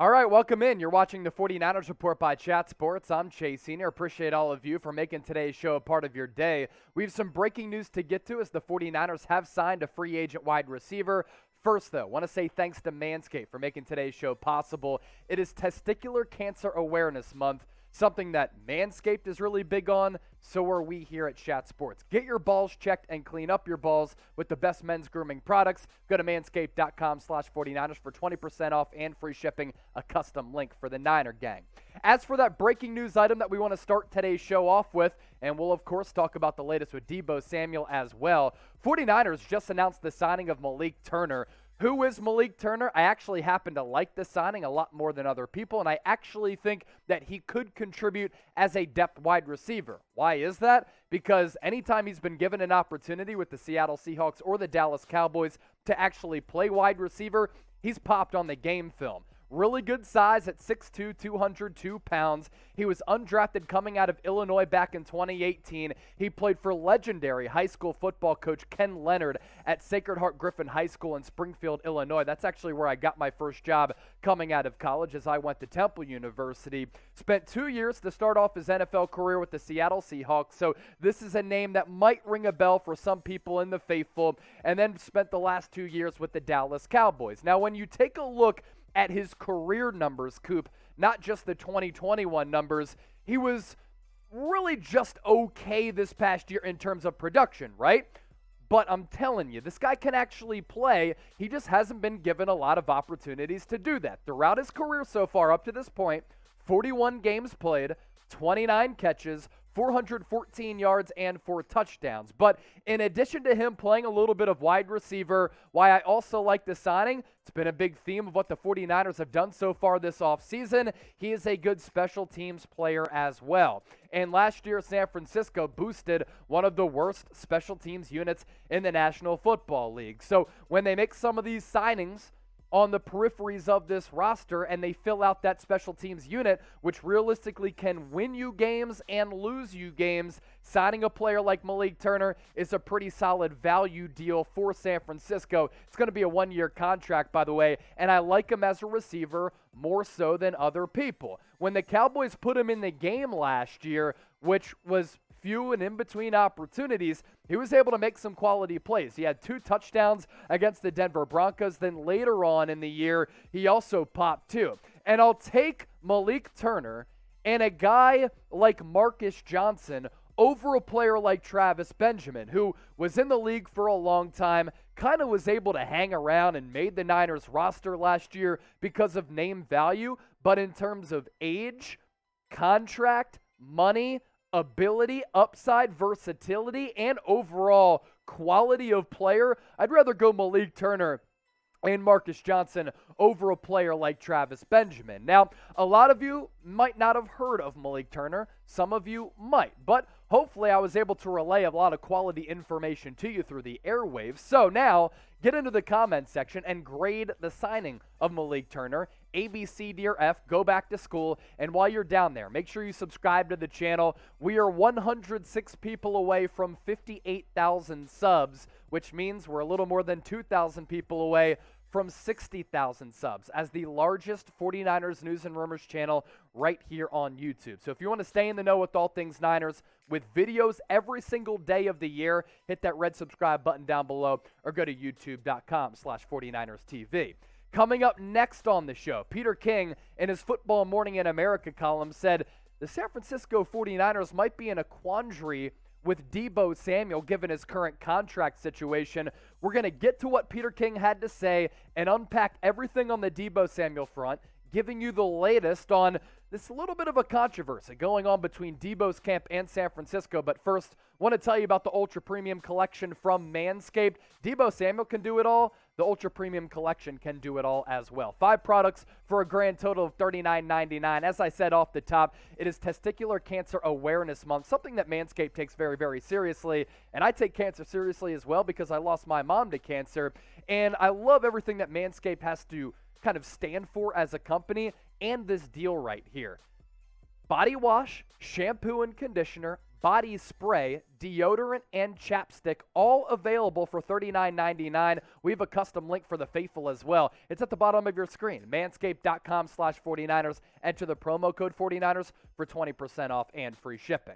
All right, welcome in. You're watching the 49ers Report by Chat Sports. I'm Chase Senior. Appreciate all of you for making today's show a part of your day. We have some breaking news to get to as the 49ers have signed a free agent wide receiver. First, though, want to say thanks to Manscaped for making today's show possible. It is Testicular Cancer Awareness Month, something that Manscaped is really big on. So are we here at Chat Sports. Get your balls checked and clean up your balls with the best men's grooming products. Go to manscaped.com/49ers for 20% off and free shipping, a custom link for the Niner gang. As for that breaking news item that we want to start today's show off with, and we'll of course talk about the latest with Deebo Samuel as well, 49ers just announced the signing of Malik Turner. Who is Malik Turner? I actually happen to like this signing a lot more than other people, and I actually think that he could contribute as a depth wide receiver. Why is that? Because anytime he's been given an opportunity with the Seattle Seahawks or the Dallas Cowboys to actually play wide receiver, he's popped on the game film. Really good size at 6'2", 202 pounds. He was undrafted coming out of Illinois back in 2018. He played for legendary high school football coach Ken Leonard at Sacred Heart Griffin High School in Springfield, Illinois. That's actually where I got my first job coming out of college as I went to Temple University. Spent 2 years to start off his NFL career with the Seattle Seahawks. So this is a name that might ring a bell for some people in the faithful. And then spent the last 2 years with the Dallas Cowboys. Now, when you take a look at his career numbers, Coop, not just the 2021 numbers, he was really just okay this past year in terms of production, right? But I'm telling you, this guy can actually play. He just hasn't been given a lot of opportunities to do that. Throughout his career so far up to this point, 41 games played, 29 catches, 414 yards, and 4 touchdowns. But in addition to him playing a little bit of wide receiver, why I also like the signing, it's been a big theme of what the 49ers have done so far this offseason. He is a good special teams player as well. And last year, San Francisco boosted one of the worst special teams units in the National Football League. So when they make some of these signings on the peripheries of this roster and they fill out that special teams unit, which realistically can win you games and lose you games, signing a player like Malik Turner is a pretty solid value deal for San Francisco. It's going to be a 1-year contract, by the way, and I like him as a receiver more so than other people. When the Cowboys put him in the game last year, which was few and in between opportunities, he was able to make some quality plays. He had 2 touchdowns against the Denver Broncos. Then later on in the year, he also popped 2. And I'll take Malik Turner and a guy like Marcus Johnson over a player like Travis Benjamin, who was in the league for a long time, kind of was able to hang around and made the Niners roster last year because of name value. But in terms of age, contract, money, ability, upside, versatility, and overall quality of player, I'd rather go Malik Turner and Marcus Johnson over a player like Travis Benjamin. Now, a lot of you might not have heard of Malik Turner. Some of you might. But hopefully I was able to relay a lot of quality information to you through the airwaves. So now, get into the comment section and grade the signing of Malik Turner. A, B, C, D, or F, go back to school. And while you're down there, make sure you subscribe to the channel. We are 106 people away from 58,000 subs, which means we're a little more than 2,000 people away from 60,000 subs as the largest 49ers news and rumors channel right here on YouTube. So if you want to stay in the know with all things Niners, with videos every single day of the year, hit that red subscribe button down below or go to youtube.com/49erstv. Coming up next on the show, Peter King, in his Football Morning in America column, said the San Francisco 49ers might be in a quandary with Deebo Samuel given his current contract situation. We're going to get to what Peter King had to say and unpack everything on the Deebo Samuel front, giving you the latest on this little bit of a controversy going on between Deebo's camp and San Francisco. But first, I want to tell you about the Ultra Premium Collection from Manscaped. Deebo Samuel can do it all. The Ultra Premium Collection can do it all as well. 5 products for a grand total of $39.99. As I said off the top, it is Testicular Cancer Awareness Month, something that Manscaped takes very, very seriously. And I take cancer seriously as well because I lost my mom to cancer. And I love everything that Manscaped has to kind of stand for as a company and this deal right here. Body wash, shampoo and conditioner, body spray, deodorant, and chapstick, all available for $39.99. We have a custom link for the faithful as well. It's at the bottom of your screen, manscaped.com/49ers. Enter the promo code 49ers for 20% off and free shipping.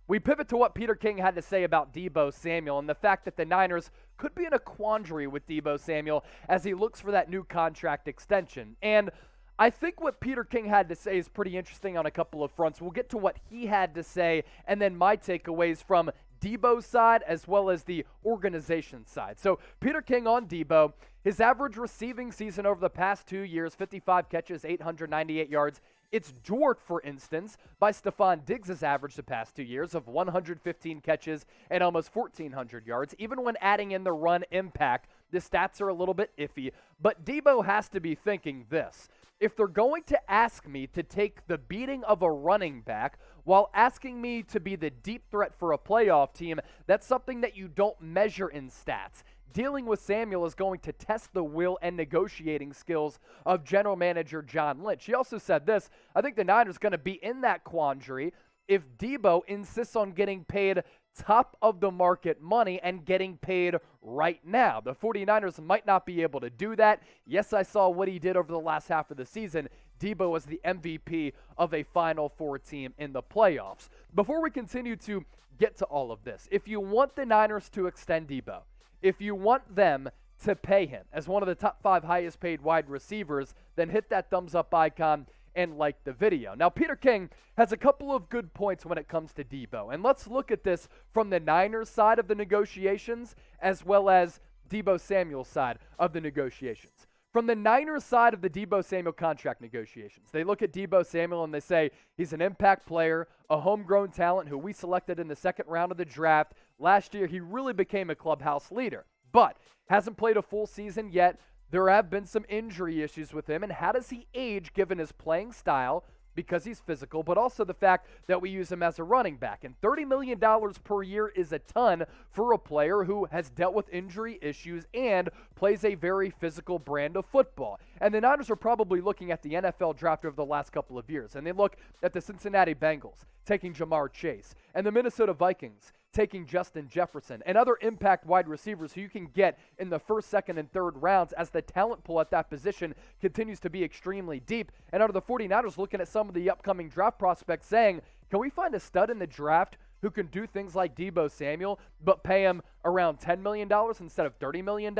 We pivot to what Peter King had to say about Deebo Samuel and the fact that the Niners could be in a quandary with Deebo Samuel as he looks for that new contract extension. And I think what Peter King had to say is pretty interesting on a couple of fronts. We'll get to what he had to say and then my takeaways from Deebo's side as well as the organization side. So Peter King on Deebo, his average receiving season over the past 2 years, 55 catches, 898 yards. It's dwarfed, for instance, by Stephon Diggs' average the past 2 years of 115 catches and almost 1,400 yards. Even when adding in the run impact, the stats are a little bit iffy. But Deebo has to be thinking this. If they're going to ask me to take the beating of a running back while asking me to be the deep threat for a playoff team, that's something that you don't measure in stats. Dealing with Samuel is going to test the will and negotiating skills of general manager John Lynch. He also said this, I think the Niners are going to be in that quandary if Deebo insists on getting paid top of the market money and getting paid right now. The 49ers might not be able to do that. Yes, I saw what he did over the last half of the season. Deebo was the MVP of a Final Four team in the playoffs. Before we continue to get to all of this, if you want the Niners to extend Deebo, if you want them to pay him as one of the top 5 highest paid wide receivers, then hit that thumbs up icon and like the video. Now, Peter King has a couple of good points when it comes to Deebo, and let's look at this from the Niners side of the negotiations as well as Deebo Samuel's side of the negotiations. From the Niners side of the Deebo Samuel contract negotiations, they look at Deebo Samuel and they say he's an impact player, a homegrown talent who we selected in the second round of the draft. Last year, he really became a clubhouse leader, but hasn't played a full season yet. There have been some injury issues with him, and how does he age given his playing style? Because he's physical, but also the fact that we use him as a running back. And $30 million per year is a ton for a player who has dealt with injury issues and plays a very physical brand of football. And the Niners are probably looking at the NFL draft over the last couple of years, and they look at the Cincinnati Bengals taking Jamar Chase and the Minnesota Vikings taking Justin Jefferson and other impact wide receivers who you can get in the first, second, and third rounds as the talent pool at that position continues to be extremely deep. And out of the 49ers looking at some of the upcoming draft prospects saying, can we find a stud in the draft who can do things like Deebo Samuel but pay him around $10 million instead of $30 million?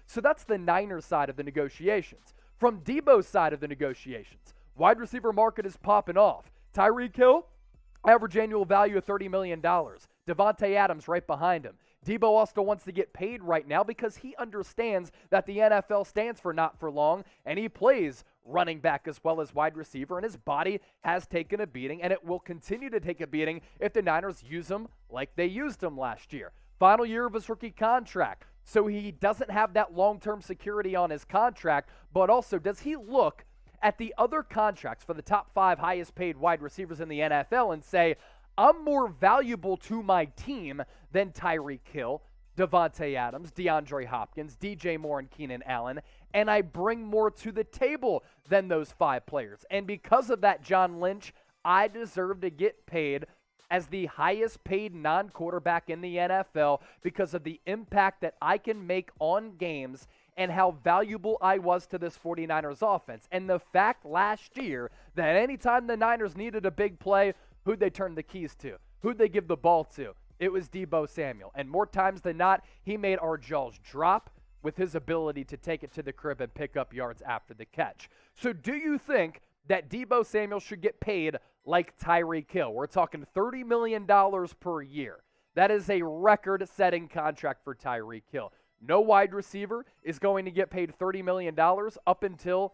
So that's the Niners side of the negotiations. From Deebo's side of the negotiations, wide receiver market is popping off. Tyreek Hill, average annual value of $30 million. Devontae Adams right behind him. Deebo also wants to get paid right now because he understands that the NFL stands for not for long, and he plays running back as well as wide receiver, and his body has taken a beating, and it will continue to take a beating if the Niners use him like they used him last year. Final year of his rookie contract, so he doesn't have that long-term security on his contract, but also does he look at the other contracts for the top 5 highest paid wide receivers in the NFL and say, I'm more valuable to my team than Tyreek Hill, Devontae Adams, DeAndre Hopkins, DJ Moore, and Keenan Allen, and I bring more to the table than those 5 players. And because of that, John Lynch, I deserve to get paid as the highest paid non-quarterback in the NFL because of the impact that I can make on games and how valuable I was to this 49ers offense. And the fact last year that anytime the Niners needed a big play, who'd they turn the keys to? Who'd they give the ball to? It was Deebo Samuel. And more times than not, he made our jaws drop with his ability to take it to the crib and pick up yards after the catch. So do you think that Deebo Samuel should get paid like Tyreek Hill? We're talking $30 million per year. That is a record-setting contract for Tyreek Hill. No wide receiver is going to get paid $30 million up until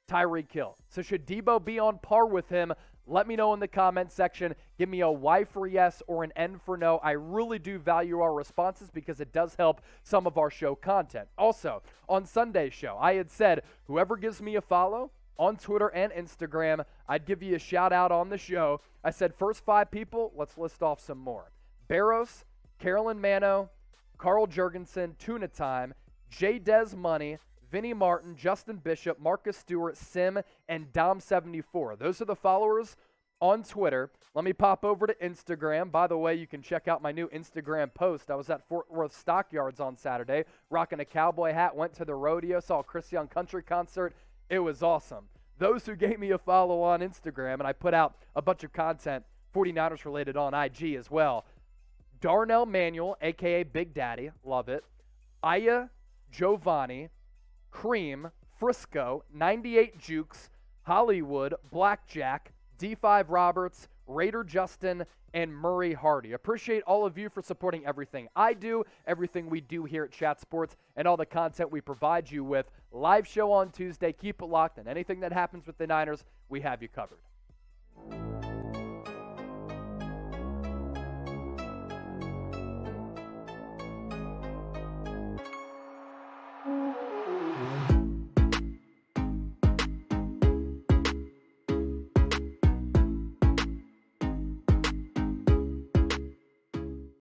Tyreek Hill. So should Deebo be on par with him? Let me know in the comment section. Give me a Y for yes or an N for no. I really do value our responses because it does help some of our show content. Also, on Sunday's show, I had said whoever gives me a follow on Twitter and Instagram, I'd give you a shout out on the show. I said first 5 people, let's list off some more. Barros, Carolyn Mano, Carl Jurgensen, Tuna Time, J. Des Money, Vinny Martin, Justin Bishop, Marcus Stewart, Sim, and Dom74. Those are the followers on Twitter. Let me pop over to Instagram. By the way, you can check out my new Instagram post. I was at Fort Worth Stockyards on Saturday, rocking a cowboy hat, went to the rodeo, saw a Chris Young country concert. It was awesome. Those who gave me a follow on Instagram, and I put out a bunch of content 49ers related on IG as well. Darnell Manuel, a.k.a. Big Daddy, love it. Aya Giovanni, Cream, Frisco, 98 Jukes, Hollywood, Blackjack, D5 Roberts, Raider Justin, and Murray Hardy. Appreciate all of you for supporting everything I do, everything we do here at Chat Sports, and all the content we provide you with. Live show on Tuesday. Keep it locked, and anything that happens with the Niners, we have you covered.